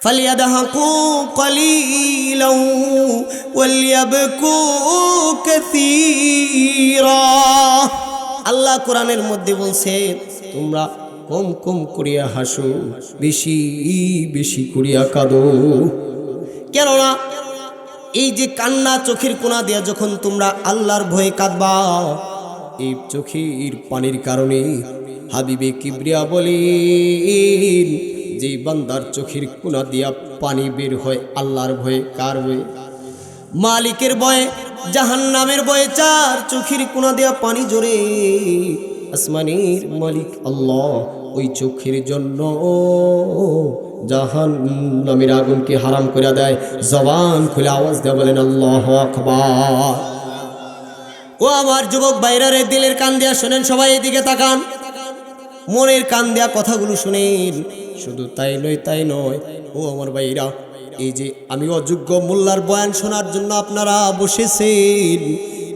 فليضحكوا قليلا وليبكوا كثيرا। আল্লাহ কোরআনের মধ্যে বলছে তোমরা কম কম করিয়া হাসো, বেশি বেশি করিয়া কাঁদো। কেননা এই যে কান্না চোখের কোণা দিয়া যখন তোমরা আল্লাহর ভয়ে কাঁদবা, এই চোখের পানির কারণে হাবিবে কিবরিয়া বলেন যে বান্দার চোখের কোণা দিয়া পানি বের হয় আল্লাহর ভয়ে। কার ভয়ে? মালিকের ভয়ে, জাহান্নামের ভয়ে। চার চোখের কোণা দিয়া পানি জোরে আসমানের মালিক আল্লাহ ওই চোখের জন্য জাহান্নামের আগুনকে হারাম করে দেয়। জবান খুলে আওয়াজ দেয়া বলেন আল্লাহু আকবার। ও আমার যুবক ভাইরা রে, দিলের কান দিয়া শোনেন, সবাই এদিকে তাকান, মনের কান দেয়া কথাগুলো শুনেন। শুধু তাই নয়, ও আমার ভাইরা, এই যে আমি অযোগ্য মোল্লার বয়ান শোনার জন্য আপনারা বসেছেন,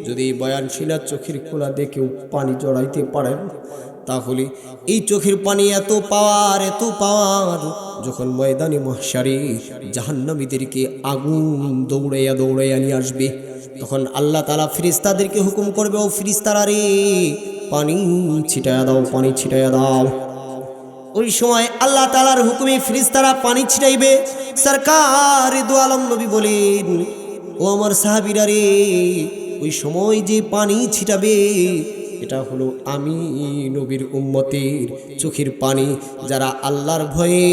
যদি এই বয়ান শোনার চোখের কোণা দেখে পানি জড়াইতে পারেন, তাহলে এই চোখের পানি এত পাওয়ার যখন ময়দানে মাহশারে জাহান্নামীদেরকে আগুন দৌড়াইয়া নিয়ে আসবে, তখন আল্লাহ তাআলা ফেরেশতাদেরকে হুকুম করবে, ও ফেরেশতারা রে, পানি ছিটায়া দাও। ওই সময় আল্লাহ তাআলার হুকুমে ফেরেশতারা পানি ছিটাইবে। সরকার দু আলম নবী বলেন, ও আমার সাহাবীরা রে, ওই সময় যে পানি ছিটাবে এটা হলো আমি নবীর উম্মতের চোখের পানি, যারা আল্লাহর ভয়ে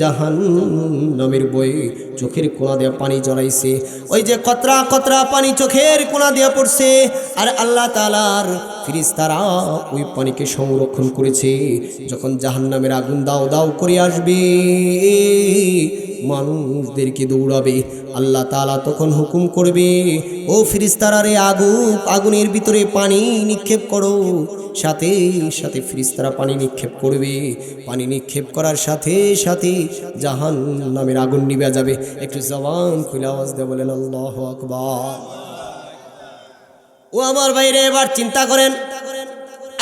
জাহান্নামের ভয়ে চোখের কোণা দিয়ে পানি জড়াইছে। ওই যে কতরা কতরা পানি চোখের কোণা দিয়ে পড়ছে, আর আল্লাহ তাআলার ফেরেশতারা ওই পানিকে সংরক্ষণ করেছে। যখন জাহান্নামের আগুন দাও দাও করে আসবে, মানুষদেরকে দৌড়াবে, আল্লাহ তাআলা তখন হুকুম করবে, ও ফেরেশতারা রে, আগুনের ভিতরে পানি নিক্ষেপ করো। সাথে সাথে ফেরেশতারা পানি নিক্ষেপ করবে। পানি নিক্ষেপ করার সাথে সাথে জাহান্নামের আগুন নিভে যাবে। একটু জবান খুলে আওয়াজ দিয়ে বলেন আল্লাহু আকবার। ও আমার ভাইরে, এবার চিন্তা করেন,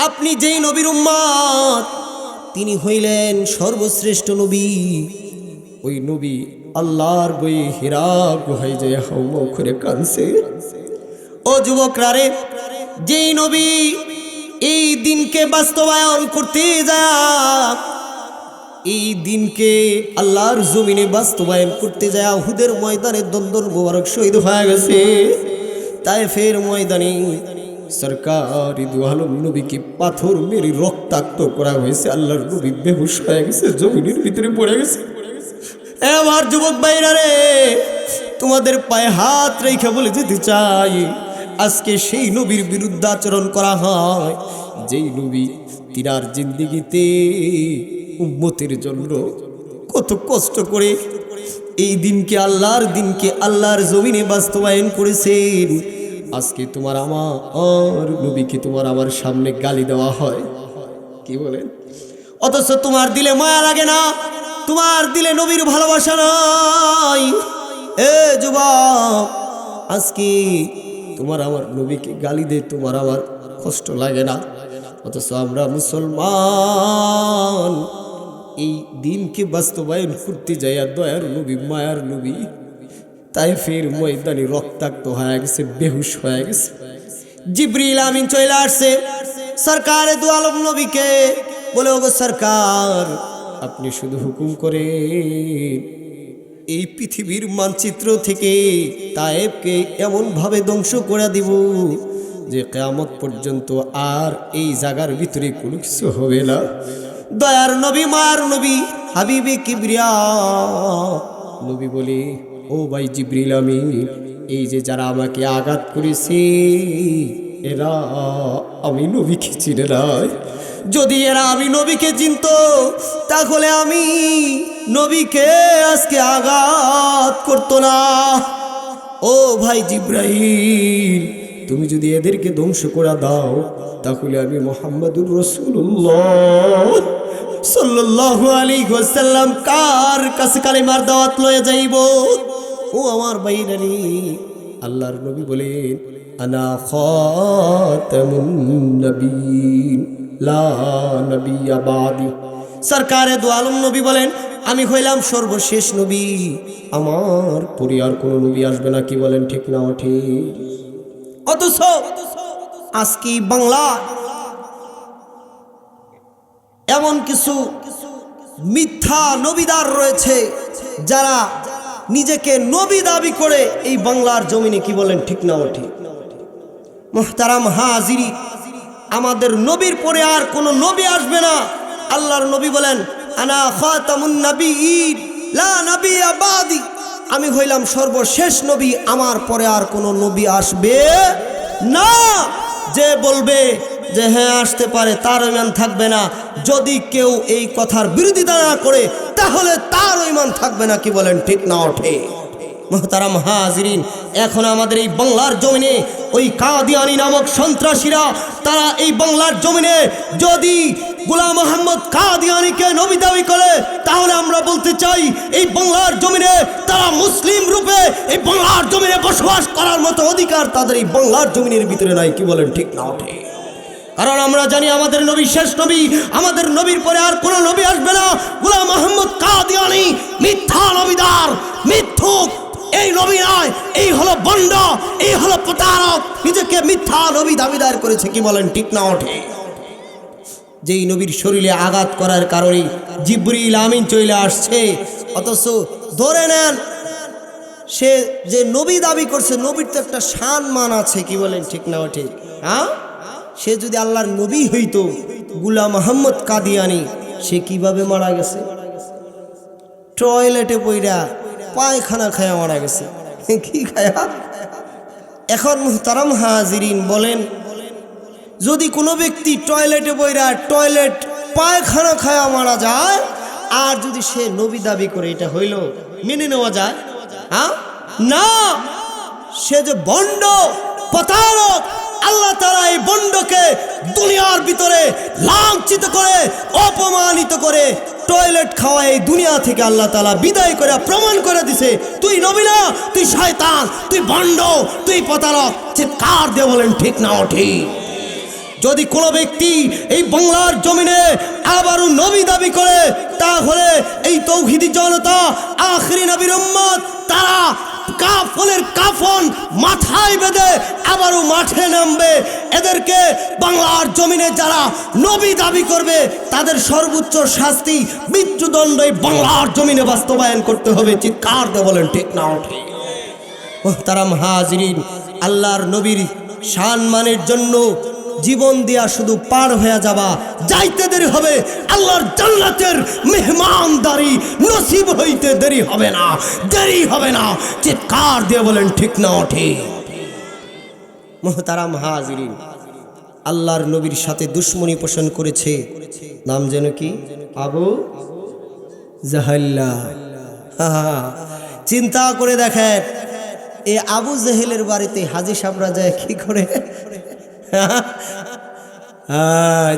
আপনি যেই নবীর উম্মত, তিনি হইলেন সর্বশ্রেষ্ঠ নবী। ওই নবী আল্লাহর বই হীরা গুহায় যায় হাওয়া করে কানছে। ও যুবকরা রে, যেই নবী এই দিনকে বাস্তবায়ন করতে যায়, এই দিনকে আল্লাহর জমিনে বাস্তবায়ন করতে যায়, উহুদের ময়দানে দন্দর মোবারক শহীদ হয়ে গেছে। তায়েফের ময়দানে সরকার দু আলম নবীকে পাথর মেরে রক্তাক্ত করা হয়েছে। আল্লাহর নবী বেহুশ হয়ে গেছে, জমিনের ভিতরে পড়ে গেছে। আমার যুবক ভাইরা রে, তোমাদের পায়ে হাত রেখে বলে যেতে চাই, আজকে সেই নবীর বিরুদ্ধে আচরণ করা হয়, যেই নবী তিনার জিন্দেগিতে উম্মতের জন্য কত কষ্ট করে এই দিনকে আল্লাহর জমিনে বাস্তবায়ন করেছেন। আজকে তোমার আমার নবীকে তোমার আমার সামনে গালি দেওয়া হয়, কি বলেন? অথচ তোমার দিলে মায়া লাগে না, তোমার দিলে নবীর ভালোবাসা নাই। এ যুবক, আজকে তোমার আমার নবীকে গালি দে, তোমার আমার কষ্ট লাগে না। অথচ আমরা মুসলমান এই দিনকে বাস্তবায়ন করতে যাই, আর দয়ার নবী, মায়ার নবী তায়েফের ময়দানে রক্তাক্ত হয়ে গেছে, বেহুশ হয়ে গেছে। জিবরিল আমিন চলে আসছে সরকার দু আলম নবীকে, বলে, ওগো সরকার, আপনি শুধু হুকুম করে এই পৃথিবীর মানচিত্র থেকে তায়েফকে এমনভাবে ধ্বংস করে দিব যে কিয়ামত পর্যন্ত আর এই জায়গার ভিতরে কোনো কিছু হবে না। দয়ার নবী, মায়ার নবী, হাবিবে কিবরিয়া নবী বলে, ও ভাই জিবরিল আমিন, এই যে যারা আমাকে আঘাত করেছে, এরা আমি নবীকে চিনে নাই। যদি এরা আমি নবীকে চিনত, তাহলে আমি নবীকে আজকে আঘাত করতো না। ও ভাই জিবরাইল, তুমি যদি এদেরকে ধ্বংস করে দাও, তাহলে আমি মুহাম্মাদুর রাসূলুল্লাহ সাল্লাল্লাহু আলাইহি ওয়াসাল্লাম কার কাছে কালিমার দাওয়াত লয়ে যাইব। ও আমার ভাইরানি, আল্লাহর নবী বলেন, আনা খাতামুন নবিয়্যিন লা নবিয়্যা বাদি। সরকারে দু আলম নবী বলেন, আমি হইলাম সর্বশেষ নবী, আমার পরে আর কোনো নবী আসবে না। কি বলেন ঠিক না ঠিক? অথচ আজকে বাংলা এমন কিছু মিথ্যা নবীদার রয়েছে যারা নিজেকে নবী দাবি করে এই বাংলার জমিনে। কি বলেন ঠিক না ঠিক? মুহতারাম হাজিরি, আমাদের নবীর পরে আর কোনো নবী আসবে না। আল্লাহর নবী বলেন, আনা খাতামুন নবিয়্যিন লা নাবিয়্যা বাদি, আমি হইলাম সর্বশেষ নবী, আমার পরে আর কোনো নবী আসবে না। যে বলবে যে হ্যাঁ আসতে পারে, তার ঈমান থাকবে না। যদি কেউ এই কথার বিরোধিতা না করে তাহলে তার ঈমান থাকবে না। কি বলেন ঠিক না ঠিক? মুহতারাম হাজিরিন, এখন আমাদের এই বাংলার জমিনে ওই কাদিয়ানী নামক সন্ত্রাসীরা, তারা এই বাংলার জমিনে যদি গোলাম মোহাম্মদ কাদিয়ানীকে নবী দাবি করে, তাহলে আমরা বলতে চাই এই বাংলার জমিনে তারা মুসলিম রূপে এই বাংলার জমিনে বসবাস করার মতো অধিকার তাদের এই বাংলার জমিনের ভিতরে নাই। কি বলেন ঠিক না ঠিক? কারণ আমরা জানি আমাদের নবী শেষ নবী, আমাদের নবীর পরে আর কোনো নবী আসবে না। গোলাম মোহাম্মদ কাদিয়ানী মিথ্যা নবীদার, মিথ্যুক। এই নবী নয়, এই হলো বন্ড, এই হলো প্রতারক, নিজেকে মিথ্যা নবী দাবিদার করেছে। কি বলেন ঠিক না ঠিক? যেই নবীর শরীরে আঘাত করার কারণে জিবরিল আমিন চলে আসছে, অথচ ধরে নেন সে যে নবী দাবি করছে, নবীর তো একটা সম্মান আছে। কি বলেন ঠিক না ঠিক? হ্যাঁ, সে যদি আল্লাহর নবী হইতো, গোলাম মোহাম্মদ কাদিয়ানী, সে কিভাবে মারা গেছে? টয়লেটে পইরা পায়খানা খায়া মারা গেছে। কি খায়া? এখন মুহতারাম হাজিরিন বলেন, যদি কোনো ব্যক্তি টয়লেটে পইরা পায়খানা খায়া মারা যায়, আর যদি সে নবী দাবি করে, এটা হইল মেনে নেওয়া যায়? হ্যাঁ না, সে যে বন্ড প্রতারক, আল্লাহ তাআলা এই বন্ডকে দুনিয়ার ভিতরে লাঞ্ছিত করে, অপমানিত করে, টয়লেট খাওয়া এই দুনিয়া থেকে আল্লাহ তাআলা বিদায় করে প্রমাণ করে দিছে, তুই নবী না, তুই শয়তান, তুই বন্ড, তুই প্রতারক। চিৎকার দিয়ে বলেন ঠিক না ঠিক? যদি কোনো ব্যক্তি এই বাংলার জমিনে আবারও নবী দাবি করে, তাহলে এই তৌহিদি জনতা, আখিরি নবীর উম্মত, তারা কাফনের কাফন মাথায় বেঁধে আবারও মাঠে নামবে। এদেরকে বাংলার জমিনে যারা নবী দাবি করবে, তাদের সর্বোচ্চ শাস্তি মৃত্যুদণ্ড এই বাংলার জমিনে বাস্তবায়ন করতে হবে। চিৎকার দিয়ে বলেন ঠিক না ঠিক? মুহতারাম হাজিরিন, আল্লাহর নবীর সম্মানের জন্য জীবন দিয়া শুধু পার হয়ে যাবা, যাইতে দেরি হবে, আল্লাহর জান্নাতের মেহমানদারি নসিব হইতে দেরি হবে না, দেরি হবে না। চিৎকার দিয়ে বলেন ঠিক না ঠিক? মুহতারাম হাজিরিন, আল্লাহর নবীর সাথে দুশ্মনী পোষণ করেছে, নাম যেন কি? আবু জাহাল্লা। চিন্তা করে দেখেন, এ আবু জাহেলের বাড়িতে হাজী সাহেবরা যায় কি করে?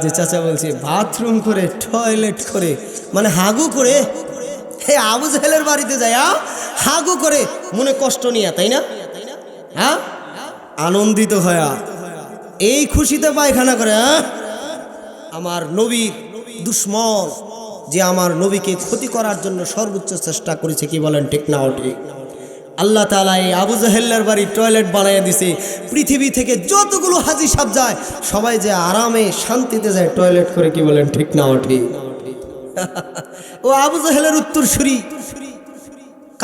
যে চাচা বলছে বাথরুম করে, টয়লেট করে, মানে হাগু করে। হে আবু জাহেলের বাড়িতে যায় হাগু করে, মনে কষ্ট নিয়ে, তাই না? হ্যাঁ, আনন্দিত হয়া এই খুশিতে পায়খানা করে। আমার নবীর দুশ্মন যে আমার নবীকে ক্ষতি করার জন্য সর্বোচ্চ চেষ্টা করেছে। কি বলেন ঠিক না ঠিক? আল্লাহ তাআলা এই আবু জাহেলের বাড়ি টয়লেট বানিয়ে দিছে। পৃথিবী থেকে যতগুলো হাজী সাহেব যায়, সবাই যে আরামে শান্তিতে যায় টয়লেট করে। কি বলেন ঠিক না ঠিক? ও আবু জাহেলের উত্তরসূরি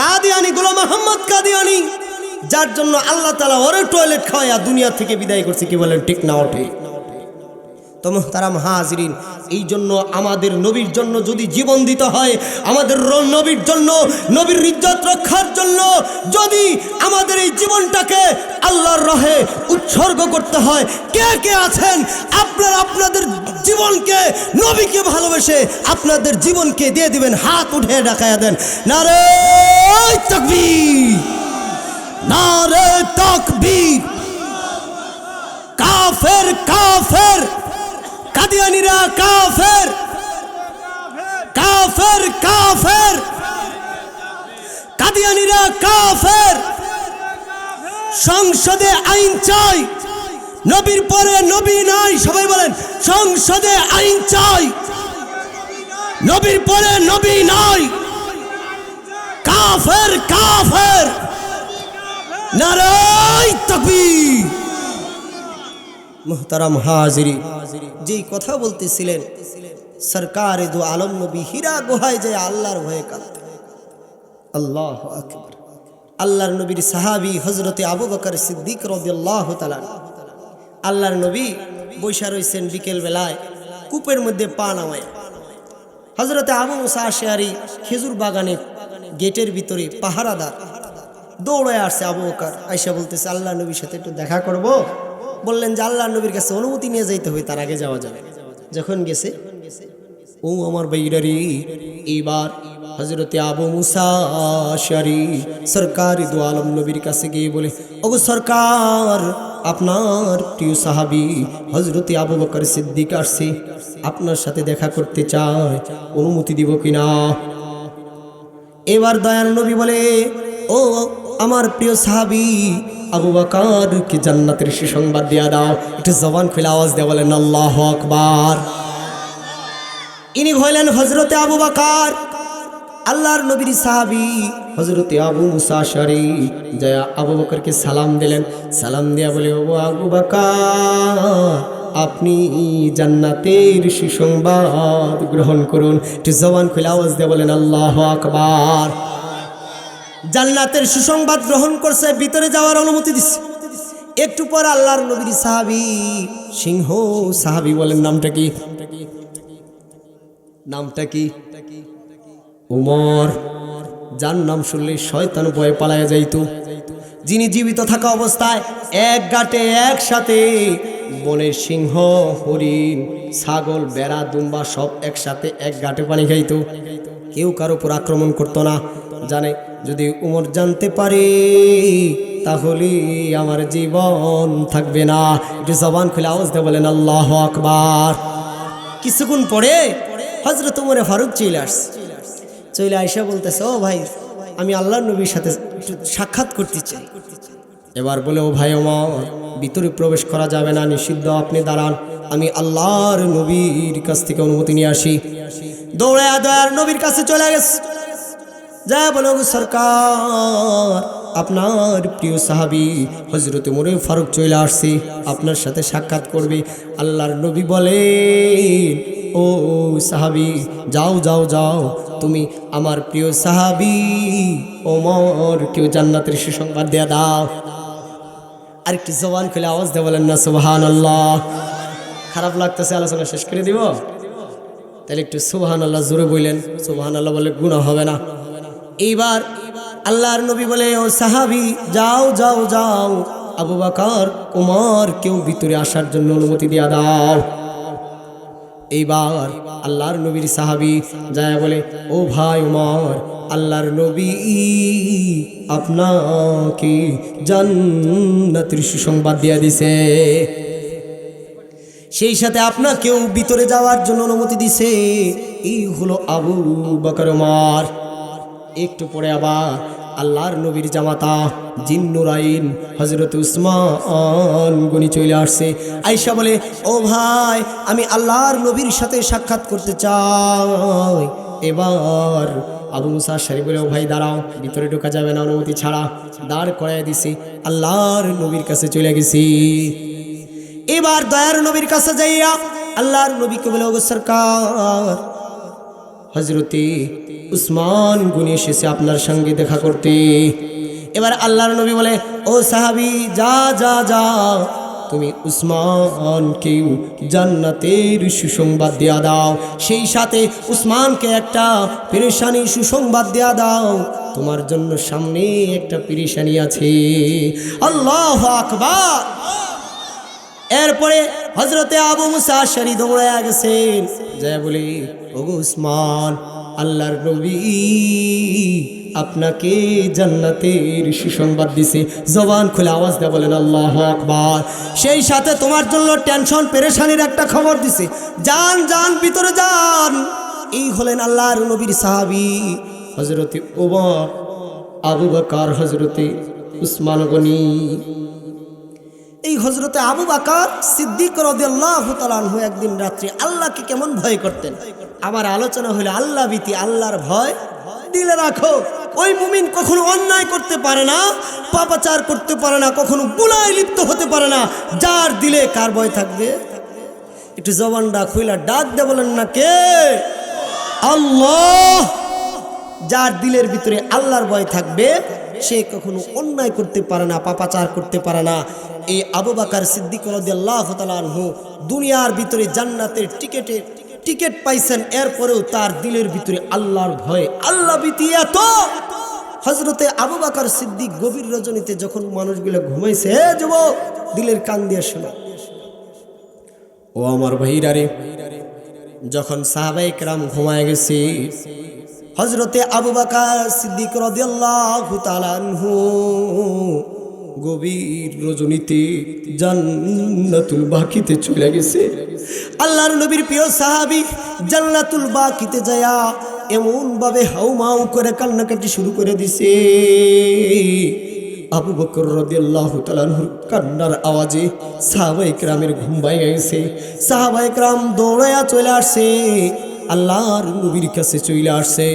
কাদিয়ানী, গোলাম মোহাম্মদ কাদিয়ানী, যার জন্য আল্লাহ তাআলা ওরে টয়লেট খাওয়ায়া দুনিয়া থেকে বিদায় করছে। কি বলেন ঠিক না ঠিক? তো মুহতারাম হাজিরিন, এই জন্য আমাদের নবীর জন্য যদি জীবন দিতে হয়, আমাদের নবীর জন্য, নবীর ইজ্জত রক্ষার জন্য যদি আমাদের এই জীবনটাকে আল্লাহর রাহে উৎসর্গ করতে হয়, কে কে আছেন আপনারা আপনাদের জীবনকে নবীকে ভালোবেসে আপনাদের জীবনকে দিয়ে দিবেন? হাত উঠে ডাকায়া দেন, নারে তাকবীর, নারে তাকবীর। কাফের কাফের, কাদিয়ানীরা কাফের, কাফের কাফের, কাদিয়ানীরা কাফের। সংসদে আইন চাই, নবীর পরে নবী নাই। সবাই বলেন সংসদে আইন চাই, নবীর পরে নবী নাই, কাফের কাফের। নারায়ে তাকবীর। মুহতারাম হাজিরিন, যেই কথা বলতেছিলেন সরকারে দু আলম নবী হীরা গুহায় যায় আল্লাহর ভয়ে কাঁদতেন। আল্লাহু আকবার। আল্লাহর নবীর সাহাবী হযরতে আবু বকর সিদ্দিক রাদিয়াল্লাহু তাআলা, আল্লাহর নবী বৈশা রইছেন বিকেল বেলায় কূপের মধ্যে পা নামায়। হযরতে আবু মুসা আশআরী খেজুর বাগানে গেটের ভিতরে পাহারাদার, দৌড়ে আসছে আবু বকর, আয়েশা বলতেছে আল্লাহর নবীর সাথে একটু দেখা করব। বললেন যে আল্লাহর নবীর কাছে অনুমতি নিয়ে যাইতে হবে, তার আগে যাওয়া যাবে। যখন গেছে, ও আমার বাইরারি, এইবার হযরতে আবু মুসা আশআরী সরকার দু আলম নবীর কাছে গিয়ে বলে, ওগো সরকার, আপনার প্রিয় সাহাবী হযরতে আবু বকর সিদ্দিক আসছে, আপনার সাথে দেখা করতে চায়, অনুমতি দিব কিনা? এবার দয়াল নবী বলে, ও আমার প্রিয় সাহাবী আবু বকর কি জান্নাতের সুসংবাদ দিয়া দাও। একটু জবান খুলে আওয়াজ দিয়ে বলেন আল্লাহু আকবার। ইনি হইলেন হযরতে আবু বকর, আল্লাহর নবীর সাহাবী হযরতে আবু মুসা আশআরী। জয়া আবু বকরকে সালাম দিলেন, সালাম দিয়া বলে, ও আবু বকর, আপনি জান্নাতের সুসংবাদ গ্রহণ করুন। একটু জবান খুলে আওয়াজ দিয়ে বলেন আল্লাহু আকবার। জান্নাতের সুসংবাদ গ্রহণ করছে, ভিতরে যাওয়ার অনুমতি দিচ্ছে। একটু পর আল্লাহর নবীর সাহাবী, সিংহ সাহাবী, বলেন নামটা কি? নামটা কি? উমর। যার নাম শুনলে শয়তান ভয়ে পালায়া যাইতো, যিনি জীবিত থাকা অবস্থায় এক ঘাটে একসাথে বনের সিংহ, হরিণ, ছাগল, বেড়া, দুম্বা সব একসাথে এক ঘাটে পানি খাইতো। কেউ কারো উপর আক্রমণ করতো না। জানে যদি উমর জানতে পারে তাহলে আমার জীবন থাকবে না। একটু জবান খুলে আওয়াজ দিয়ে বলেন আল্লাহু আকবার। কিছুক্ষণ পরে হযরত উমরে ফারুক চলে আসছে। চলে আয়েশা বলতেছে, ও ভাই, আমি আল্লাহর নবীর সাথে সাক্ষাৎ করতে চাই। এবার বলে, ও ভাই ওমর, ভিতরে প্রবেশ করা যাবে না, নিষিদ্ধ, আপনি দাঁড়ান, আমি আল্লাহর নবীর কাছ থেকে অনুমতি নিয়ে আসি। দৌড়ে দয়ার নবীর কাছে চলে গেছে। যা বলো, সরকার, আপনার প্রিয় সাহাবী হযরত উমর ফারুক চলে আসছে, আপনার সাথে সাক্ষাৎ করবে। আল্লাহর নবী বলেন, ও সাহাবী, যাও যাও যাও, তুমি আমার প্রিয় সাহাবী ওমর কেউ জান্নাতের সুসংবাদ দিয়ে দাও। আর একটু জবান খুলে আওয়াজ দিয়ে বলেন না সুবহানাল্লাহ। খারাপ লাগতেছে, আলোচনা শেষ করে দিব? তাহলে একটু সুবহানাল্লাহ জোরে বললেন, সুবহানাল্লাহ বলে গুনাহ হবে না। এইবার আল্লাহর নবী বলে, ও সাহাবী, যাও যাও যাও, আবু বকর ওমর কেউ ভিতরে আসার জন্য অনুমতি দিয়ে দাও। এইবার আল্লাহর নবীর সাহাবী যায় বলে, ও ভাই ওমর, আল্লাহর নবী আপনাকে জান্নাতের সুসংবাদ দিয়ে দিছে, সেই সাথে আপনাকেও ভিতরে যাওয়ার জন্য অনুমতি দিছে। এই হলো আবু বকর ওমর। একটু পরে আবার আল্লাহর নবীর জামাতা জিন্নুরাইন হযরত উসমান গনি চলে আসছে। আয়েশা বলে, ও ভাই, আমি আল্লাহর নবীর সাথে সাক্ষাৎ করতে চাই। এবার আবু মুসা আশআরী বলে, ও ভাই দাঁড়াও, ভিতরে ঢোকা যাবে না অনুমতি ছাড়া। দাঁড় করায় দিছি, আল্লাহর নবীর কাছে চলে গেছি। এবার দয়ার নবীর কাছে যাইয়া আল্লাহর নবীকে বলে, ও সরকার, হযরতে উসমান গনি এসেছে আপনার সঙ্গে দেখা করতে। এবার আল্লাহর নবী বলে, ও সাহাবী, যা যা যা, তুমি উসমানকেও জান্নাতের সুসংবাদ দেয়া দাও, সেই সাথে উসমানকে একটা পেরেশানি সুসংবাদ দেয়া দাও, তোমার জন্য সামনে একটা পেরেশানি আছে। আল্লাহু আকবার। এরপরে হযরতে আবু মুসা আশআরী দৌড়ায়া গেছেন, যায় বলে, ওগো উসমান, আল্লাহর নবী আপনাকে জান্নাতের সুসংবাদ দিছে। জবান খুলে আওয়াজ দিয়ে বলেন আল্লাহু আকবার। সেই সাথে তোমার জন্য টেনশন পেরেশানির একটা খবর দিছে, যান যান, ভিতরে যান। এই হলেন আল্লাহর নবীর সাহাবী হযরতে ওমর, আবু বকর, হযরতে উসমান গনি। এই হযরতে আবু বকর সিদ্দিক রাদিয়াল্লাহু তাআলা আনহু একদিন রাত্রে আল্লাহকে কেমন ভয় করতেন। আমার আলোচনা হলো আল্লাহ ভীতি, আল্লাহর ভয় দিলে রাখো। ওই মুমিন কখনো অন্যায় করতে পারে না, পাপাচার করতে পারে না, কখনো গুনাহে লিপ্ত হতে পারে না, যার দিলে কার ভয় থাকবে? একটু জবানটা খুইলা ডাক দে বলেন না কে? আল্লাহ। যার দিলের ভিতরে আল্লাহর ভয় থাকবে সে কখনো অন্যায় করতে পারে না, পাপাচার করতে পারে না। এই আবু বকর সিদ্দিক রাদিয়াল্লাহু তাআলা আনহু দুনিয়ার ভিতরে জান্নাতের টিকিট পাইছেন, এরপরেও তার দিলের ভিতরে আল্লাহর ভয়, আল্লাহ ভীতি এত। হযরতে আবু বকর সিদ্দিক গভীর রজনীতে যখন মানুষগুলো ঘুমাইছে, হে যুবক দিলের কান দিয়ে শোনো, ও আমার ভাইরা রে, যখন সাহাবায়ে কেরাম ঘুমায় গেছে, হযরতে আবু বকর সিদ্দিক রাদিয়াল্লাহু তাআলা আনহু গভীর রজনীতে জান্নাতুল বাকিতে চলে গেছে। আল্লাহর নবীর প্রিয় সাহাবী জান্নাতুল বাকিতে যায়া এমন ভাবে হাউমাউ করে কান্নাকাটি শুরু করে দিছে। আবু বকর রাদিয়াল্লাহু তাআলা আনহুর কান্নার আওয়াজে সাহাবায়ে কেরামের ঘুম ভাঙে গেছে। সাহাবায়ে কেরাম দৌড়ায়া চলে আসছে, আল্লাহর নবীর কাছে চলে আসছে।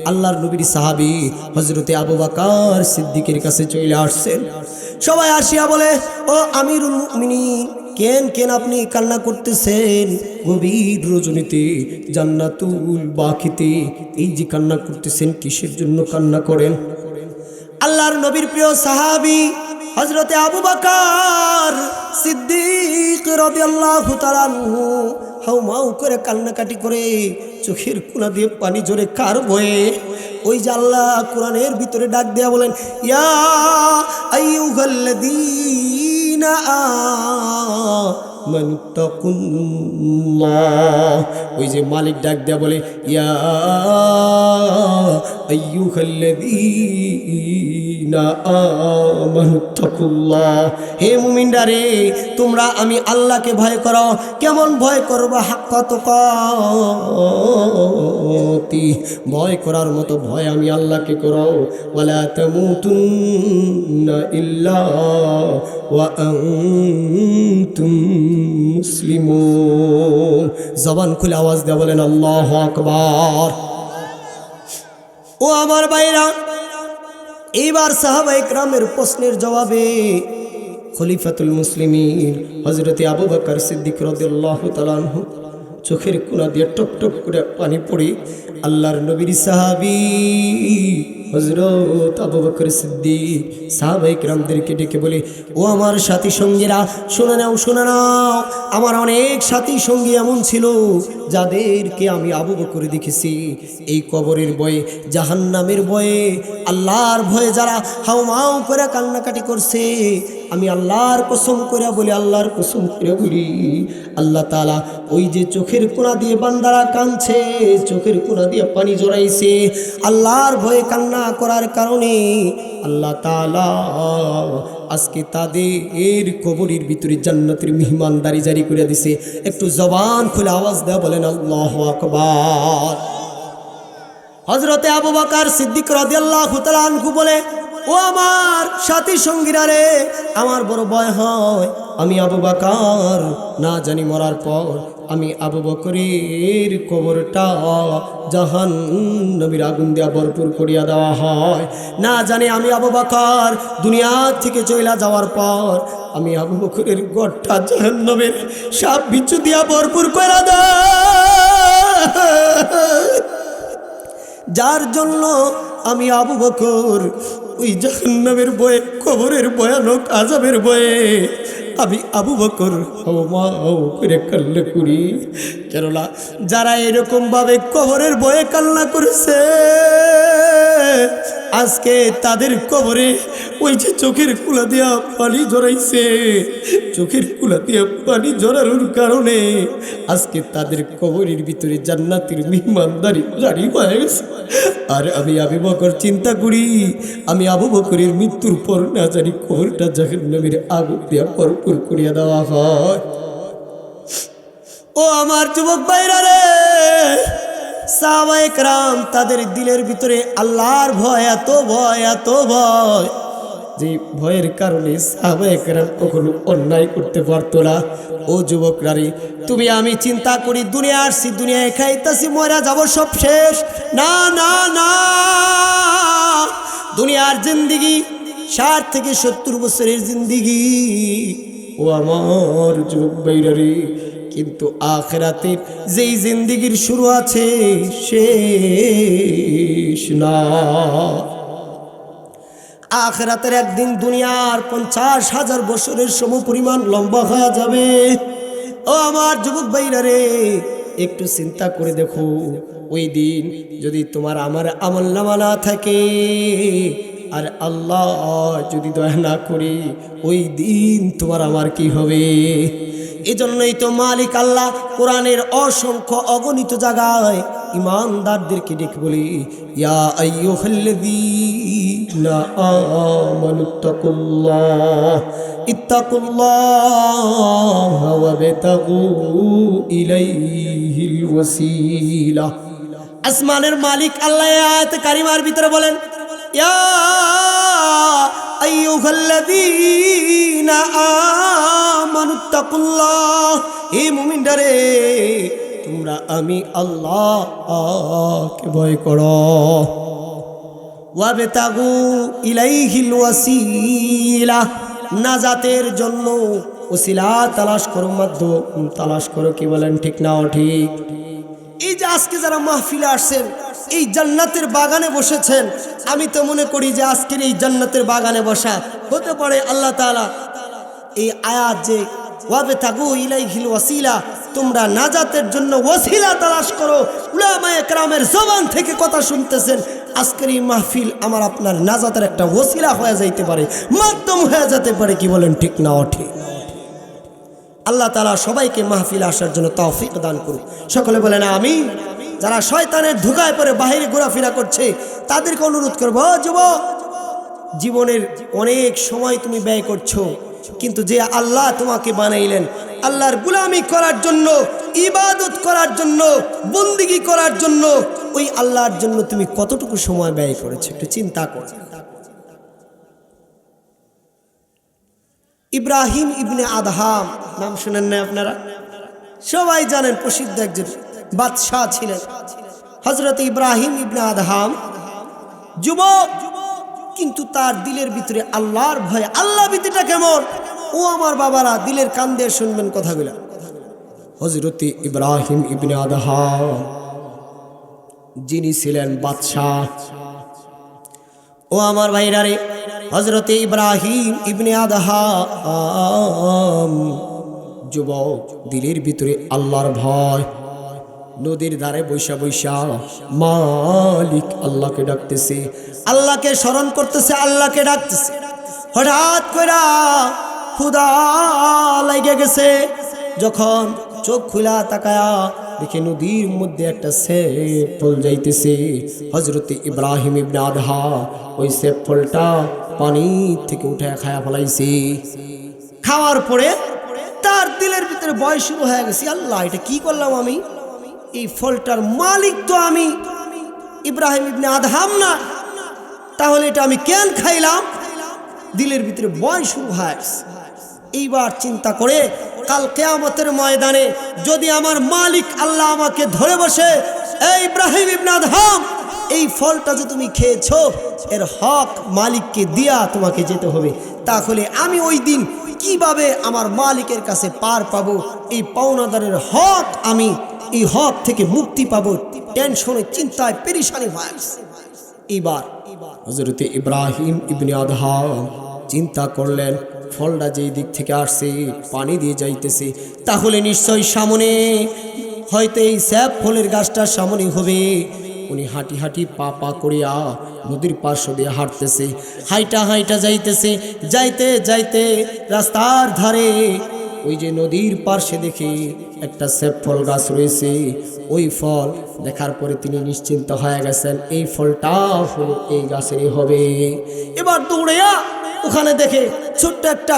আল্লাহর নবীর সাহাবী হযরতে আবু বকর সিদ্দিকের কাছে চলে আসছেন। সবাই আসিয়া বলে, ও আমিরুল মুমিনিন, কেন আপনি কান্না করতেছেন? গভীর রজনীতে জান্নাতুল বাকিতে এই যে কান্না করতেছেন, কিসের জন্য কান্না করেন? আল্লাহর নবীর প্রিয় সাহাবী হযরতে আবু বকর সিদ্দিক রাদিয়াল্লাহু তাআলা আনহু হাউমাউ করে কান্নাকাটি করে চোখের কোনা দিয়ে পানি ঝরে কার ভয়ে? ওই যে আল্লাহ কোরআনের ভিতরে ডাক দেয়া বলেন, ইয়া আইয়ুহাল্লাযীনা আমানুত্তাকুল্লাহ। ওই যে মালিক ডাক দেয়া বলে, ইয়া আইয়ুহাল্লাযীনা আমানুত্তাকুল্লাহ। হে মুমিনরা রে, তোমরা আমি আল্লাহকে ভয় করো। কেমন ভয় করবা? হাক্কা তুকাতি, ভয় করার মতো ভয় আমি আল্লাহকে করো। ওয়ালা তামুতুন্না ইল্লা ওয়া আনতুম মুসলিমুন। জবান খুলে আওয়াজ দিয়ে বলেন আল্লাহু আকবার। ও আমার ভাইরা, এইবার সাহাবায়ে কেরামের প্রশ্নের জবাবে খলিফাতুল মুসলিমিন হযরতে আবু বকর সিদ্দিক রাদিয়াল্লাহু তাআলা আনহু চোখের কোনা দিয়ে টপ টপ করে পানি পড়ে আল্লাহর নবীর সাহাবী হযরত আবু বকর সিদ্দিক সাহাবায়ে কেরামদেরকে ডেকে বলে, ও আমার সাথী সঙ্গীরা, শুনে নাও, আমার অনেক সাথী সঙ্গী এমন ছিল যাদেরকে আমি আবু বকর দেখেছি এই কবরের ভয়ে, জাহান্নামের ভয়ে, আল্লাহর ভয়ে যারা হাউমাউ করে কান্নাকাটি করছে। আমি আল্লাহর কসম করে বলি, আল্লাহর কসম করে বলি, আল্লাহ তাআলা ওই যে চোখের কোনা দিয়ে বান্দারা কাঁদছে, চোখের কোনা দিয়ে পানি জড়াইছে, আল্লাহর ভয়ে কান্না করার কারণে আল্লাহ তাআলা আজকে তাদের কবরের ভিতরে জান্নাতের মেহমানদারি জারি করে দিছে। একটু জবান খুলে আওয়াজ দেয়া বলেন আল্লাহু আকবার। হযরতে আবু বকর সিদ্দিক রাদিয়াল্লাহু তাআলা আনহু বলে, ও আমার সাথী সঙ্গীরা রে, আমার বড় ভয় হয় আমি আবু বকর না জানি মরার পর আমি আবু বকরের কবরটা জাহান্নামের আগুন দিয়া ভরপুর করিয়া দেওয়া হয়। না জানি আমি আবু বকর দুনিয়া থেকে চলে যাওয়ার পর আমি আবু বকরের গড়টা জাহান্নামের সাপ বিচ্ছু দিয়া ভরপুর করে দেয়, যার জন্য আমি আবু বকর ওই জাহান্নামের ভয়ে, কবরের ভয়ানক আযাবের ভয়ে আমি আবু বকর হাউমাউ করে কান্না করি। কেননা যারা এরকম ভাবে কবরের ভয়ে কান্না করেছে, আজকে তাদের কবরে ওই যে চোখের কুলা দিয়া পানি জড়াইছে, চোখের কুলা দিয়া পানি জড়ানোর কারণে আজকে তাদের কবরের ভিতরে জান্নাতের মেহমানদারি জারি হয়ে গেছে। আর আমি আবু বকর চিন্তা করি, আমি আবু বকরের মৃত্যুর পর না জানি কবরটা জাহান্নামের আগুন দিয়া ভরপুর করিয়া দেওয়া হয়। ও আমার যুবক ভাইরা রে, সাহাবায়ে কেরাম তাদের দিলের ভিতরে আল্লাহর ভয়, এত ভয়, যে ভয়ের কারণে সাহাবায়ে কেরাম কখনো অন্যায় করতে পারতো না। ও যুবকরা রে, তুমি আমি চিন্তা করি দুনিয়া আসছি, দুনিয়ায় খাইতাছি, মরা যাব, সব শেষ। না না না, দুনিয়ার জিন্দিগি 60 থেকে 70 বছরের জিন্দিগি। ও আমার যুবক ভাইরা রে, কিন্তু আখিরাতের যেই জিন্দিগির শুরু আছে শেষ না। আখিরাতের একদিন দুনিয়ার 50,000 বছরের সমপরিমাণ লম্বা হয়ে যাবে। ও আমার যুবক ভাইরা রে, একটু চিন্তা করে দেখো, ওই দিন যদি তোমার আমার আমলনামা না থাকে আর আল্লাহ যদি দয়া না করে, ওই দিন তোমার আমার কি হবে? এজন্যই তো মালিক আল্লাহ কোরআনের অসংখ্য অগণিত জায়গায় ইমানদারদেরকে ডেকে বলি, ইয়া আইয়ুহাল্লাযীনা আমানুত্তাকুল্লাহ ইত্তাকুল্লাহ ওয়াবতাগু ইলাইহিল ওয়াসিলা। আসমানের মালিক আল্লাহ আয়াতে কারিমার ভিতরে বলেন, ইয়া আইয়ুহাল্লাযীনা আমানুত্তাকুল্লাহ, হে মুমিনরা, তোমরা আমি আল্লাহকে ভয় করো। ওয়াবতাগু ইলাইহিল ওয়াসিলা, নাজাতের জন্য ওসিলা তালাশ করো, মাধ্যম তালাশ করো। কি বলেন, ঠিক না ঠিক? এই যে আজকে যারা মাহফিলে আসছেন, এই জান্নাতের বাগানে বসেছেন, আমি তো মনে করি যে আজকের এই জান্নাতের বাগানে বসা হতে পারে আল্লাহ তাআলা এই আয়াত যে ওয়াবতাগু ইলাইহিল ওয়াসিলা, তোমরা নাজাতের জন্য ওসিলা তালাশ করো, উলামায়ে কেরামের জবান থেকে কথা শুনতেছেন। আজকের এই মাহফিল আমার আপনার নাজাতের একটা ওসিলা হয়ে যাইতে পারে, মাধ্যম হয়ে যেতে পারে। কি বলেন, ঠিক না ঠিক? আল্লাহ তাআলা সবাইকে মাহফিলে আসার জন্য তৌফিক দান করুন। সকলে বলেন আমিন। যারা শয়তানের ধোঁকায় পড়ে বাহিরে ঘোরাফেরা করছে, তাদেরকে অনুরোধ করবো, যুবক, জীবনের অনেক সময় তুমি ব্যয় করছো, কিন্তু যে আল্লাহ তোমাকে বানাইলেন আল্লাহর গোলামি করার জন্য, ইবাদত করার জন্য, বন্দেগী করার জন্য, ওই আল্লাহর জন্য তুমি কতটুকু সময় ব্যয় করেছো একটু চিন্তা করো। ইব্রাহিম ইবনে আদহাম নাম শুনেন না আপনারা? সবাই জানেন, প্রসিদ্ধ একজন বাদশাহ ছিলেন হযরত ইব্রাহিম ইবনে আদহাম। যুবক, কিন্তু তার দিলের ভিতরে আল্লাহর ভয়। আল্লাহ ভীতিটা কেমন? ও আমার বাবারা, দিলের কান দিয়ে শুনবেন কথাগুলো। হযরত ইব্রাহিম ইবনে আদহাম যিনি ছিলেন বাদশাহ, ও আমার ভাইরা রে, হযরত ইব্রাহিম ইবনে আদহাম যুবক, দিলের ভিতরে আল্লাহর ভয়। নদীর ধারে বৈশা বৈশা মালিক আল্লাহকে ডাকতেছে, আল্লাহকে স্মরণ করতেছে, আল্লাহকে ডাকতেছে। হঠাৎ করে ক্ষুধা লেগে গেছে। যখন চোখ খুলা তাকায়া দেখে নদীর মধ্যে একটা সেব ফল যাইতেছে। হযরত ইব্রাহিম ইবনে আদহাম ওই সেব ফলটা পানি থেকে উঠে খায়া ফেলাইছে। খাওয়ার পরে তার দিলের ভিতরে ভয় শুরু হয়ে গেছে, আল্লাহ এটা কি করলাম আমি? এই ফলটার মালিক তো আমি ইব্রাহিম ইবনে আদহাম না, তাহলে এটা আমি কেন খাইলাম? দিলের ভিতরে ভয় শুরু হয়। এইবার চিন্তা করে, কাল কিয়ামতের ময়দানে যদি আমার মালিক আল্লাহ আমাকে ধরে বসে, এই ইব্রাহিম ইবনে আদহাম, এই ফলটা যে তুমি খেয়েছো এর হক মালিককে দিয়া তোমাকে যেতে হবে, তাহলে আমি ওই দিন কিভাবে আমার মালিকের কাছে পার পাবো? এই পাওনাদারের হক, আমি এই হক থেকে মুক্তি পাবো। টেনশনে, চিন্তায় পেরেশানি হয়। এইবার হযরত ইব্রাহিম ইবনে আদহাম চিন্তা করলেন, ফলটা যেই দিক থেকে আসছে, পানি দিয়ে যাইতেছে, তাহলে নিশ্চয়ই সামনে হয়তো এই স্যাপ ফলের গাছটার সামনে হবে। উনি হাঁটি হাঁটি পা পা করিয়া নদীর পার্শ্ব দিয়ে হাঁটতেছে, হাইটা হাইটা যাইতেছে। যাইতে যাইতে রাস্তার ধারে ওই যে নদীর পার্শ্বে দেখে একটা স্যাপ ফল গাছ রয়েছে। ওই ফল দেখার পরে তিনি নিশ্চিন্ত হয়ে গেছেন, এই ফলটা হলো এই গাছেরই হবে। এবার দৌড়েয়া ওখানে দেখে ছোট্ট একটা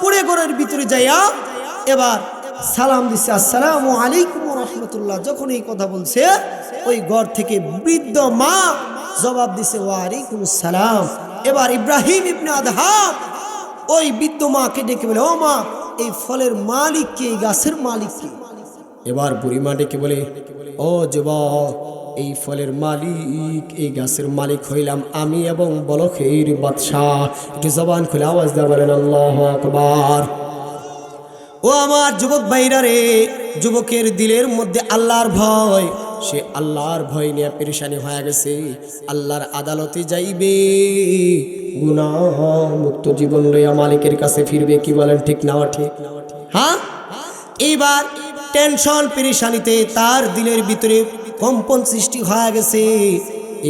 কুড়ে ঘরের ভিতরে যাইয়া এবার সালাম দিচ্ছে, আসসালামু আলাইকুম ওয়া রাহমাতুল্লাহ। যখন এই কথা বলছে, ওই ঘর থেকে বৃদ্ধ মা জবাব দিছে, ওয়া আলাইকুম আসসালাম। এবার ইব্রাহিম ইবনে আদহাম ওই বৃদ্ধ মাকে ডেকে বলে, ও মা, এই ফলের মালিক কে, এই গাছের মালিক কে? এবার বুড়ি মা ডেকে বলে, ও যুবক, এই ফলের মালিক, এই গাছের মালিক হইলাম আমি এবং বলখের বাদশাহ। একটু জবান খুলে আওয়াজ দেওয়া বলেন আল্লাহু আকবার। ও আমার যুবক ভাইরা রে, যুবকের দিলের মধ্যে আল্লাহর ভয়, সে আল্লাহর ভয় নিয়ে পেরেশানি হয়ে গেছে। আল্লাহর আদালতে যাইবে, গুনাহ মুক্ত জীবন লইয়া মালিকের কাছে ফিরবে। কি বলেন, ঠিক না ঠিক? হ্যাঁ, এইবার টেনশন পেরেশানিতে তার দিলের ভিতরে কম্পন সৃষ্টি হয়ে গেছে।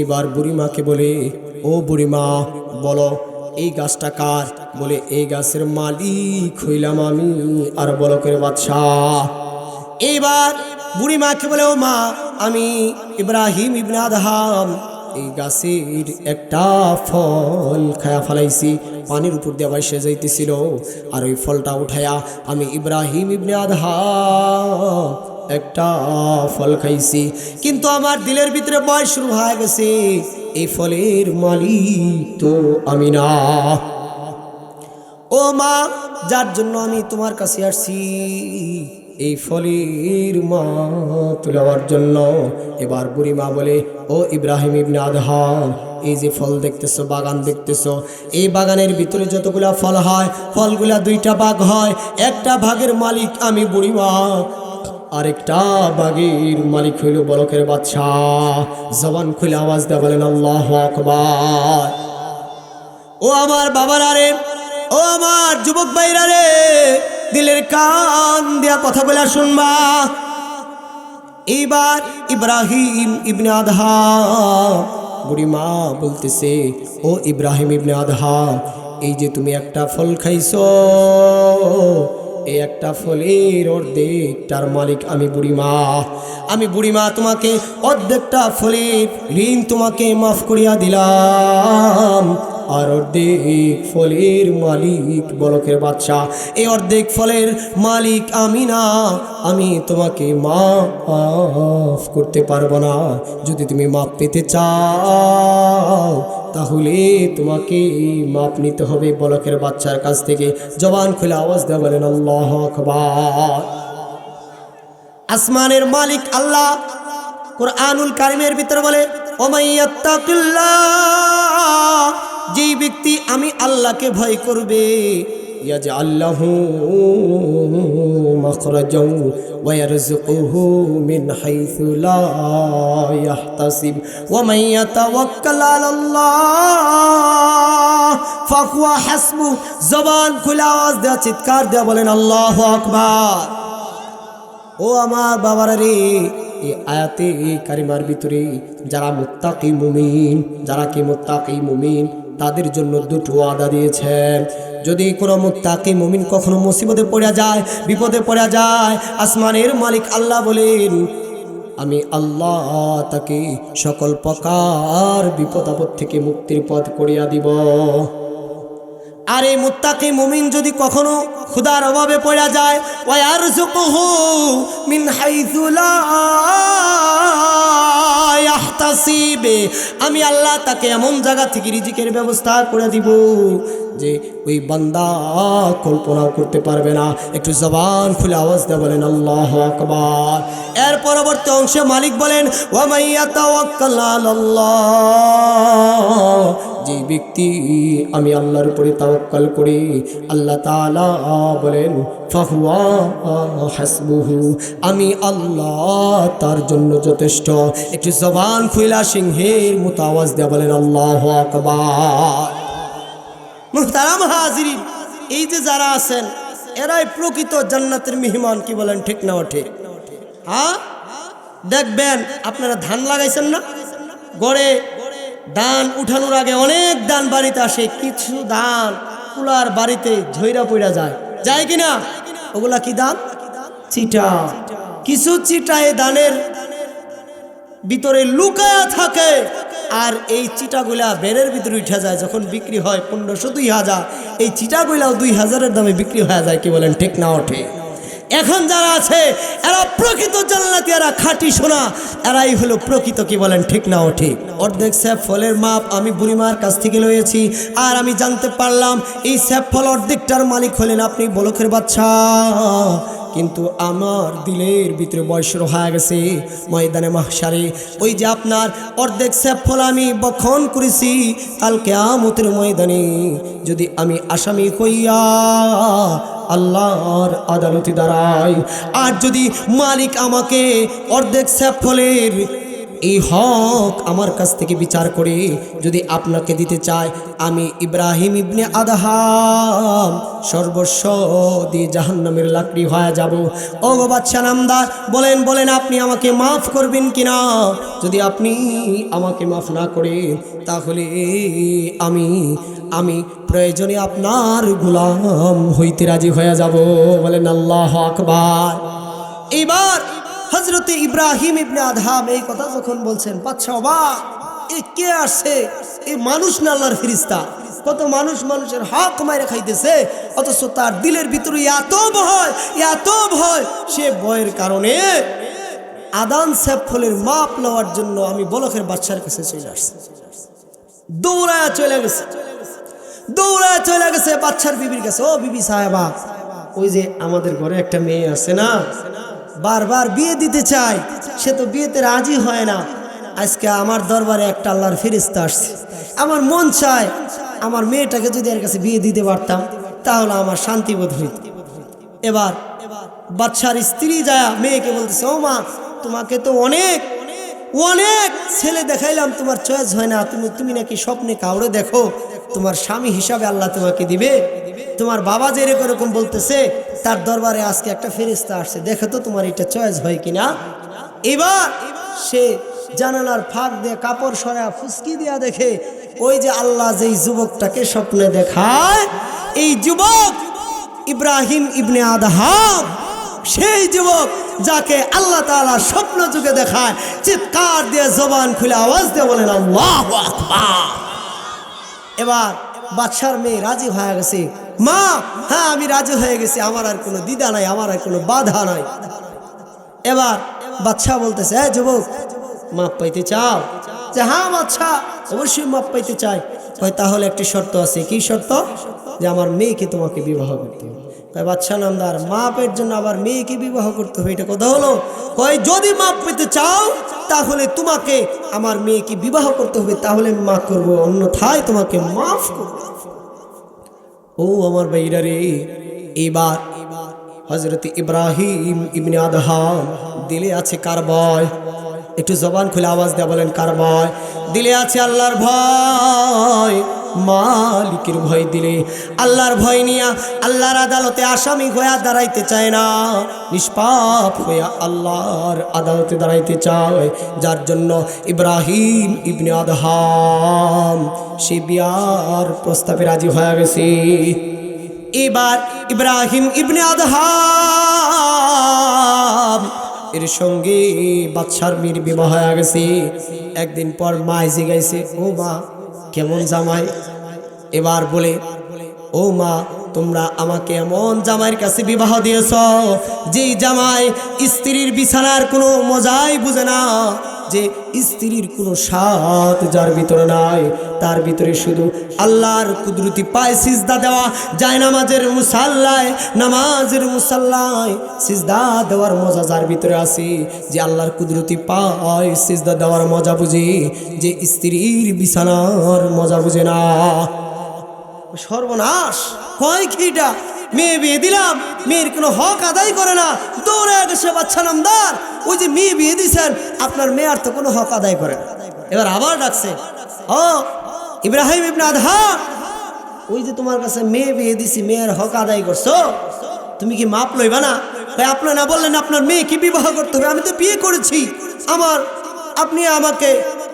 এবার বুড়িমাকে বলে, ও বুড়িমা, বলো এই গাছটা কার? বলে, এই গাছের মালিক হইলাম আমি আর বলকের বাদশাহ। এইবার বুড়িমাকে বলে, ও মা, আমি ইব্রাহিম ইবনে আদহাম এই গাছের একটা ফল খায়া ফেলাইছি, পানির উপর দিয়ে বাইসে যাইতেছিল, আর ওই ফলটা উঠায়া আমি ইব্রাহিম ইবনে আদহাম একটা ফল খাইছি, কিন্তু আমার দিলের ভিতরে ভয় শুরু হয়ে গেছে, এই ফলের মালিক তো আমি না। ও মা, যার জন্য আমি তোমার কাছে আসছি, এই ফলের মাপ লওয়ার জন্য। এবার বুড়ি মা বলে, ও ইব্রাহিম ইবনে আদহাম, এই যে ফল দেখতেছো, বাগান দেখতেছো, এই বাগানের ভিতরে যতগুলা ফল হয়, ফলগুলা দুইটা ভাগ হয়। একটা ভাগের মালিক আমি বুড়ি মা, আরেকটা বাগের মালিক হইল বলকের বাদশাহ। জবান খুলে আওয়াজ দেয়া বলেন আল্লাহু আকবার। ও আমার বাবারা রে, ও আমার যুবক ভাইরা রে, দিলের কান দিয়া কথাগুলা শুনবা। এইবার ইব্রাহিম ইবনে আদহাম, বুড়ি মা বলতেছে, ও ইব্রাহিম ইবনে আদহাম, এই যে তুমি একটা ফল খাইছো, এই একটা ফলের অর্ধেকটার মালিক আমি বুড়িমা। আমি বুড়িমা তোমাকে অর্ধেকটা ফলের ঋণ তোমাকে মাফ করিয়া দিলাম, আর অর্ধেক ফলের মালিক বলকের বাদশাহ। এই অর্ধেক ফলের মালিক আমি না, আমি তোমাকে মাফ করতে পারবো না। যদি তুমি মাফ পেতে চাও তাহলে তোমাকে মাপ নিতে হবে বলকের বাচ্চার কাছ থেকে। জবান খুলে আওয়াজ দেওয়া বলেন আল্লাহু আকবার। আসমানের মালিক আল্লাহ কুরআনুল কারীমের ভিতরে বলে, ওমাইয়াত্তাকিল্লাহ, যেই ব্যক্তি আমি আল্লাহকে ভয় করবে, ইয়াজআল লাহু মাখরাজাও ওয়া ইয়ারযুকুহু মিন হাইসু লা ইয়াহতাসিব ওয়া মান ইয়াতাওয়াক্কাল আলাল্লাহ ফাহুয়া হাসবু। জবান খুলে আওয়াজ দেয়া, চিৎকার দেয়া বলেন আল্লাহু আকবার। ও আমার বাবারা রে, এই আয়াতে কারিমার ভিতরে যারা মুত্তাকি মুমিন, যারা কি মুত্তাকি মুমিন, তাদের জন্য দুটো ওয়াদা দিয়েছেন। যদি কোনো মুত্তাকি মুমিন কখনো মুসিবতে পড়ে যায়, বিপদে পড়ে যায়, আসমানের মালিক আল্লাহ বলেন, আমি আল্লাহ তাকে সকল প্রকার বিপদ আপদ থেকে মুক্তির পথ করিয়া দিব। আর এই মুত্তাকি মুমিন যদি কখনো ক্ষুধার অভাবে পড়ে যায়, ওয়ারযুকুহু মিন হাইসু লা ইয়াহতাসিব, আমি আল্লাহ তাকে এমন জায়গা থেকে রিজিকের ব্যবস্থা করে দিব যে ওই বান্দা কল্পনাও করতে পারবে না। একটু জবান খুলে আওয়াজ দিয়ে বলেন আল্লাহু আকবার। এর পরবর্তী অংশে মালিক বলেন, ওয়া মান ইয়াতাওয়াক্কাল আলাল্লাহ, যে ব্যক্তি আমি আল্লাহর উপরে তাওয়াক্কাল করি, আল্লাহ তাআলা বলেন, ফাহুয়া হাসবুহু, আমি আল্লাহ তার জন্য যথেষ্ট। একটু জবান খুইলা সিংহের মতো আওয়াজ দিয়ে বলেন আল্লাহু আকবার। মুহতারাম হাজিরিন, এই যে যারা আছেন এরাই প্রকৃত জান্নাতের মেহমান। কি বলেন, ঠিক না ঠিক? হ্যাঁ, দেখবেন আপনারা ধান লাগাইছেন না, গড়ে ধান উঠানোর আগে অনেক ধান বাড়িতে আসে, কিছু ধান কুলার বাড়িতে ঝইরা পড়া যায়, যায় কিনা? ওগুলা কি ধান? চিটা। কিছু চিটা এই ধানের ভিতরে লুকায়া থাকে, আর এই চিটাগুলা বেরের ভিতরে উঠে যায়, যখন বিক্রি হয় 1500-2000, এই চিটাগুলাও 2000-এর দামে বিক্রি হয়ে যায়। কি বলেন, ঠিক না ওঠে? এখন যারা আছে এরা প্রকৃত জান্নাতি, এরা খাঁটি সোনা, এরাই হলো প্রকৃত। কি বলেন, ঠিক না ও ঠিক? অর্ধেক স্যাপ ফলের মাপ আমি বুড়িমার কাছ থেকে লয়েছি, আর আমি জানতে পারলাম এই স্যাপ ফল অর্ধেকটার মালিক হলেন আপনি, বলকের বাচ্চা। কিন্তু আমার দিলের ভিতরে বয়স হয়ে গেছে ময়দানে মাহশারে। ওই যে আপনার অর্ধেক স্যাপ ফল আমি বক্ষণ করেছি, কাল কিয়ামতের ময়দানে যদি আমি আসামি হইয়া আল্লাহর আদালতে দাঁড়াই, আর যদি মালিক আমাকে অর্ধেক স্যাপ ফলের এই হক আমার কাছ থেকে বিচার করে যদি আপনাকে দিতে চায়, আমি ইব্রাহিম ইবনে আদহাম সর্বস্ব দিয়ে জাহান্নামের লাকড়ি হয়ে যাব। ও গো বাদশা নামদার, বলেন বলেন আপনি আমাকে মাফ করবেন কিনা? যদি আপনি আমাকে মাফ না করেন তাহলে আমি প্রয়োজনে আপনার গোলাম হইতে রাজি হয়ে যাব। বলেন আল্লাহু আকবার। এইবার হযরতে ইব্রাহিম ইবনে আদহাম এই কথা যখন বলছেন, বাদশা অবাক, এ কে আসছে? এই মানুষ না আল্লাহর ফেরেশতা? কত মানুষ মানুষের হক মাইরে খাইতেছে, অথচ তার দিলের ভিতরে এত ভয়, সে ভয়ের কারণে আদান স্যাপ ফলের মাপ নেওয়ার জন্য আমি বলকের বাদশার কাছে চলে আসছি। দৌড়ায় চলে গেছে বাদশার বিবির কাছে। ও বিবি সাহেবা, ওই যে আমাদের ঘরে একটা মেয়ে আছে না, বারবার বিয়ে দিতে চায়, সে তো বিয়েতে রাজি হয় না। আজকে আমার দরবারে একটা আল্লাহর ফেরেশতা আসছে, আমার মন চায় আমার মেয়েটাকে যদি এর কাছে বিয়ে দিতে পারতাম তাহলে আমার শান্তি বোধ হইত। এবার বাদশার স্ত্রী যায় মেয়েকে বলতেছে, ও মা, তোমাকে তো অনেক ছেলে দেখাইলাম, তোমার চয়েস হয় না, তুমি নাকি স্বপ্নে কাউরে দেখো, তোমার স্বামী হিসাবে আল্লাহ তোমাকে দিবে। তোমার বাবা যে এরকম বলতেছে, তার দরবারে আজকে একটা ফেরেশতা আসছে, দেখো তো তোমার এটা চয়েস হয় কিনা। এবার সে জানালার ফাঁক দিয়ে কাপড় সরা ফুসকি দিয়া দেখে, ওই যে আল্লাহ যেই যুবকটাকে স্বপ্নে দেখায়, এই যুবক ইব্রাহিম ইবনে আদহাম, সেই যুবক যাকে আল্লাহ তাআলা স্বপ্ন যুগে দেখায়। চিৎকার দিয়ে জবান খুলে আওয়াজ দিয়ে বলেন আল্লাহু আকবার। এবার বাদশার মেয়ে রাজি হয়ে গেছে, মা হ্যাঁ আমি রাজি হয়ে গেছি, আমার আর কোনো দ্বিধা নাই, আমার আর কোনো বাধা নাই। এবার বাদশা বলতেছে, হ্যাঁ যুবক, মাপ পাইতে চাও? যে হ্যাঁ বাদশা, অবশ্যই মাপ পাইতে চাই। কয় তাহলে একটি শর্ত আছে। কি শর্ত? যে আমার মেয়েকে তোমাকে বিবাহ করতে হবে। কয় বাদশা নামদার, মাপের জন্য আবার মেয়েকে বিবাহ করতে হবে, এটা কথা হলো? কয় যদি মাপ পেতে চাও তাহলে তোমাকে আমার মেয়েকে বিবাহ করতে হবে, তাহলে মাফ করবো, অন্যথায় তোমাকে মাফ করবো। ও আমার ভাইরা রে, এবার হযরত ইব্রাহিম ইবনে আদহাম দিলে আছে কার ভয়? একটু জবান খুলে আওয়াজ দেয়া বলেন কার ভয়? দিলে আছে আল্লাহর ভয়, মালিকের ভয়। দিলে আল্লাহর ভয় নিয়া আল্লাহর আদালতে আসামি হইয়া দাঁড়াইতে চায় না, নিষ্পাপ হইয়া আল্লাহর আদালতে দাঁড়াইতে চায়। যার জন্য ইব্রাহিম ইবনে আদহাম সে বিয়ার প্রস্তাবে রাজি হয়ে গেছে। এবার ইব্রাহিম ইবনে আদহাম এর সঙ্গে বাদশার মেয়ের বিবাহ হয়ে গেছে। একদিন পর মা জিগাইছে, ও মা কেমন জামাই? এবার বলে, ও মা তোমরা আমাকে এমন জামাইয়ের কাছে বিবাহ দিয়েছ যেই জামাই স্ত্রীর বিছানার কোনো মজাই বুঝে না, যে স্ত্রীর কোনো স্বাদ যার ভিতরে নাই, তার ভিতরে শুধু আল্লাহর কুদরতি পায় সিজদা দেওয়া যায়। নামাজের মুসাল্লায় সিজদা দেওয়ার মজা যার ভিতরে আছে, যে আল্লাহর কুদরতি পায় সিজদা দেওয়ার মজা বুঝে, যে স্ত্রীর বিছানার মজা বুঝে না। সর্বনাশ! কয় কিটা মেয়ে বিয়ে দিলাম, মেয়ের কোনো হক আদায় করে না, দৌড়ে গেছে বাচ্চা নামদার, ওই যে মেয়ে বিয়ে দিয়েছেন আপনার মেয়ের তো কোনো হক আদায় করে না। এবার আবার ডাকছে, ও ইব্রাহিম ইবনে আদহাম, ওই যে তোমার কাছে মেয়ে বিয়ে দিছি, মেয়ের হক আদায় করছো, তুমি কি মাপ লইবা না? তাই আপনার না বললেন আপনার মেয়েকে বিবাহ করতে হবে, আমি তো বিয়ে করেছি, আপনি আমাকে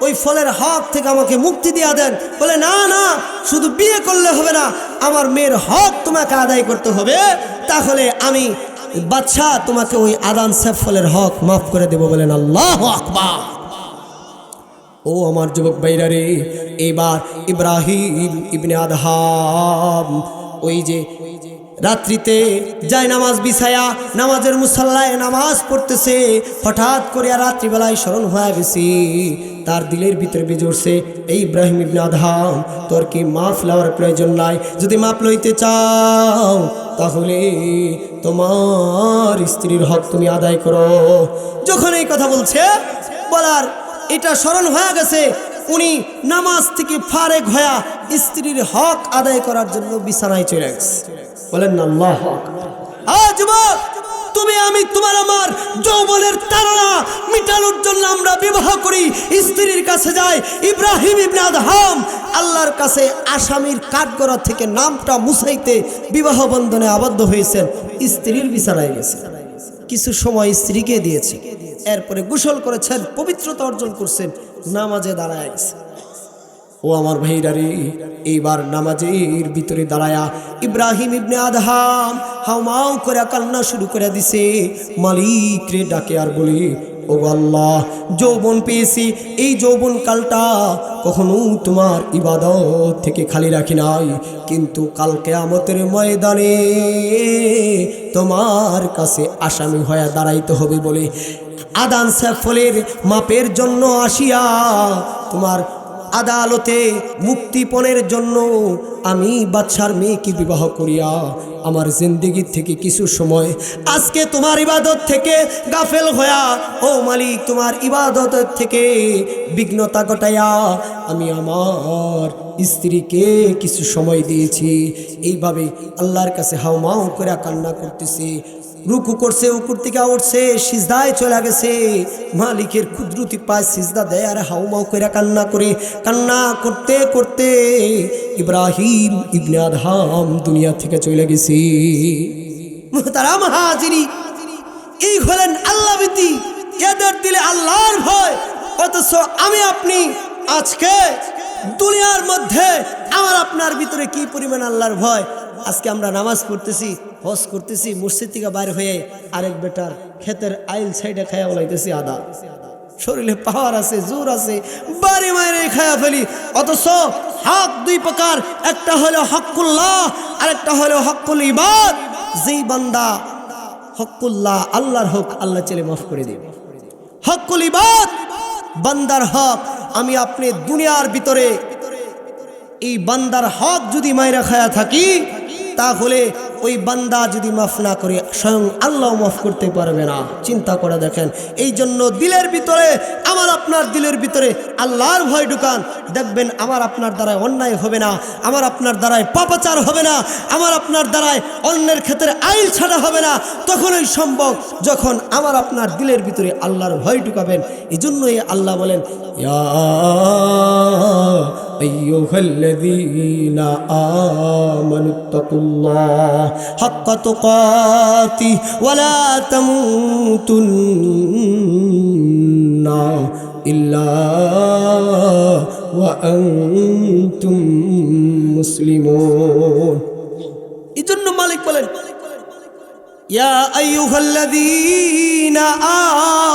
ওই ফলের হক থেকে আমাকে মুক্তি দিয়া দেন। বলে না না, শুধু বিয়ে করলে হবে না, আমার মেয়ের হক তোমাকে আদায় করতে হবে, তাহলে আমি বাদশা তোমাকে ওই আদান সেফ ফলের হক মাফ করে দেব। বলেন আল্লাহু আকবার। ও আমার যুবক ভাইরা রে, এবার ইব্রাহিম ইবনে আদহাম ওই যে রাত্রিতে যায় নামাজ বিছায়া নামাজের মুসাল্লায় নামাজ পড়তেছে, হঠাৎ করে রাত্রিবেলায় স্মরণ হয়ে গেছে, তার দিলের ভিতরে বেজে উঠছে, এই ইব্রাহিম ইবনে আদহাম, তোর কি মাফ লওয়ার প্রয়োজন নাই? যদি মাফ লইতে চাও তাহলে তোমার স্ত্রীর হক তুমি আদায় করো। যখন এই কথা বলছে, বলার এটা স্মরণ হয়ে গেছে, উনি নামাজ থেকে ফারেক হয়ে স্ত্রীর হক আদায় করার জন্য বিছানায় চলে গেছে। বলেন না আল্লাহ আকবার। আজ তুমি আমি তোমার আমার যৌবনের তাড়না মিটানোর জন্য আমরা বিবাহ করি, স্ত্রীর কাছে যাই। ইব্রাহিম ইবনে আদহাম আল্লাহর কাছে আসামির কাঠগড়া থেকে নামটা মুছাইতে বিবাহ বন্ধনে আবদ্ধ হয়েছেন, স্ত্রীর বিছানায় গেছে, কিছু সময় স্ত্রীকে দিয়েছে, এরপরে গোসল করেছেন, পবিত্রতা অর্জন করছেন, নামাজে দাঁড়ায় গেছে। ও আমার ভাইরা রে, এইবার নামাজের ভিতরে দাঁড়ায়া ইব্রাহিম ইবনে আদহাম হাউমাউ করে কান্না শুরু করে দিছে, মালিক রে ডাকে আর বলি, ও আল্লাহ, যৌবন পেয়েছি, এই যৌবন কালটা কখনো তোমার ইবাদত থেকে খালি রাখি নাই, কিন্তু কাল কিয়ামতের ময়দানে তোমার কাছে আসামি হয়ে দাঁড়াইতে হবে বলে আদান সাফলের মাপের জন্য আসিয়া তোমার আদালতে মুক্তিপণের জন্য আমি বাদশার মেয়েকে বিবাহ করিয়া আমার জিন্দেগি থেকে কিছু সময় আজকে তোমার ইবাদত থেকে গাফেল হইয়া, ও মালিক, তোমার ইবাদতের থেকে বিঘ্নতা ঘটাইয়া আমি আমার স্ত্রীকে কিছু সময় দিয়েছি। এইভাবে আল্লাহর কাছে হাউমাউ করে কান্না করতেছি, রুকু করছে, উপর থেকে উঠছে, সিজদায় চলে গেছে, মালিকের কুদরতি পায় সিজদা দেয় আর হাউমাউ করে কান্না করে, কান্না করতে করতে ইব্রাহিম ইবনে আদহাম দুনিয়া থেকে চলে গেছে। মুহতারাম হাজিরি, এই হলেন আল্লাহ ভীতি, এদের দিলে আল্লাহর ভয়। অথচ আমি আপনি আজকে দুনিয়ার মধ্যে আমার আপনার ভিতরে কি পরিমাণ আল্লাহর ভয়। আজকে আমরা নামাজ পড়তেছি, হজ করতেছি, মসজিদ থেকে বাইরে হয়ে আরেক বেটার ক্ষেতের আইল সাইডে খায়া বলাইতেছি আদা, শরীরে পাওয়ার আছে, জোর আছে, বাড়ি মায়ের খায়া ফেলি। অথচ হক দুই প্রকার, একটা হলো হকুল্লাহ আর একটা হলো হকুল ইবাদ। যেই বান্দা হকুল্লাহ, আল্লাহর হক আল্লাহ চেলে মাফ করে দেবে। হকুল ইবাদ বান্দার হক, আমি আপনি দুনিয়ার ভিতরে এই বান্দার হক যদি মাইরা খায়া থাকি, তাহলে ওই বান্দা যদি মাফ না করে স্বয়ং আল্লাহ মাফ করতে পারবে না। চিন্তা করে দেখেন। এই জন্য দিলের ভিতরে, আমার আপনার দিলের ভিতরে আল্লাহর ভয় ঢুকান, দেখবেন আমার আপনার দ্বারায় অন্যায় হবে না, আমার আপনার দ্বারায় পাপাচার হবে না, আমার আপনার দ্বারায় অন্যের ক্ষেত্রে আইল ছাড়া হবে না। তখনই সম্ভব যখন আমার আপনার দিলের ভিতরে আল্লাহর ভয় ঢুকাবেন। এই জন্যই আল্লাহ বলেন, ইয়া আইয়ুহাল্লাযীনা আমানুত্তাকুল্লাহ হাক্কা তুকাতিহি ওয়া লা তামুতুন্না ইল্লা ওয়া আনতুম মুসলিমুন। এজন্য মালিক বলেন, ইয়া আইয়ুহাল্লাযীনা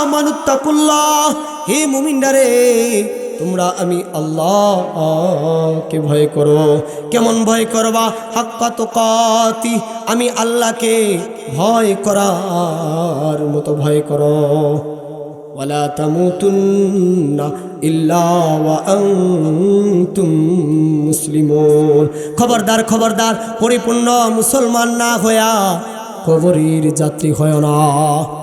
আমানুত্তাকুল্লাহ, হে মুমিনরা, তোমরা আমি আল্লাহকে ভয় করো। কেমন ভয় করবা? হাক্কা তুকাতি, আমি আল্লাহকে ভয় করার মতো ভয় করো। ওয়ালা তামুতুন্না ইল্লা ওয়া আনতুম মুসলিমুন। খবরদার, খবরদার, পরিপূর্ণ মুসলমান না হইয়া কবরের যাত্রী হয় না।